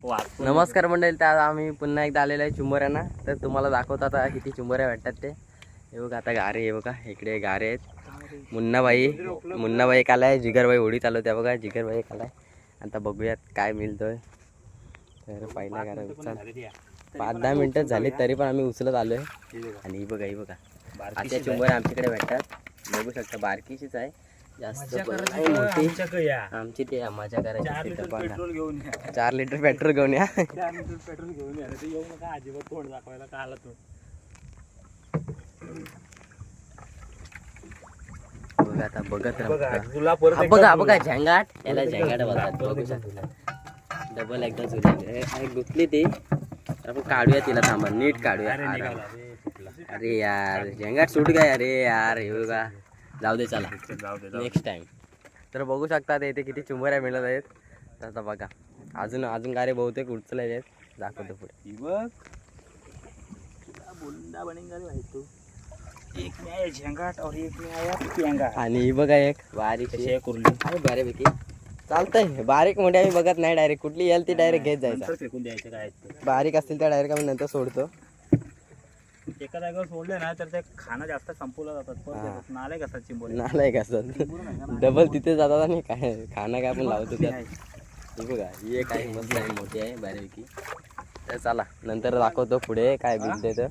नमस्कार मंडळी, तर आम्ही पुन्हा एकदा आलेलो आहे चिंबोऱ्यांना. तर तुम्हाला दाखवतो आता किती चिंबोऱ्या भेटतात ते. हे बघा आता गारे, हे बघा इकडे गारे आहेत. मुन्नाबाई एक आलाय, जिगरबाई होडी चालवत्या बघा. जिगरबाई एक आलाय. आता बघूयात काय मिळतोय. तर पहिला गारा 5-10 मिनिटं झाली तरी पण आम्ही उचलत आलोय. आणि ही बघा आता चिंबोऱ्या आमच्याकडे भेटतात. बघू शकता बारकीशीच आहे, जास्त आमची ते माझ्या करायची 4 लिटर पेट्रोल घेऊन या. 4 लिटर पेट्रोल घेऊन या. ते येऊ नका अजिबात तोंड दाखवायला. का आला तो बघा आता बघत तुला परत बघा झंगाट, याला झंगाट बोलतात. बघू शकता डबल एकदा जुली गुतली ती. आपण काढूया तिला, थांबा नीट काढूया. अरे यार झंगाट सुट गया. अरे यार हे बघा, जाऊ दे चला नेक्स्ट टाइम. तर बघू शकता इथे किती चिंबोऱ्या मिळत आहेत. तर आता बघा अजून गारे बहुतेक उचलायचे आहेत. दाखवतो पुढे. बुंदा बनेगा भाई तू. एक में आया झंगाट और एक में आया पेंगा. आणि ही बघा एक बारीक कुर्ली आहे बऱ्यापैकी. चालतंय बारीक मोठी आम्ही बघत नाही, डायरेक्ट कुठली येईल ती डायरेक्ट घेत जायचं. फेकून द्यायचं काय बारीक असतील त्या डायरेक्ट आम्ही नंतर सोडतो. एका जागेवर सोडले ना तर ते खाणं जास्त संपवलं जातात. नाले कसा चिंबोरी नालायक असतात, डबल तिथे जातात आणि काय खाणं काय आपण लावतो त्यात. ही बघा ही एक आहे, मस्त आहे, मोठी आहे बऱ्यापैकी. तर चला नंतर दाखवतो पुढे काय बिलते तर.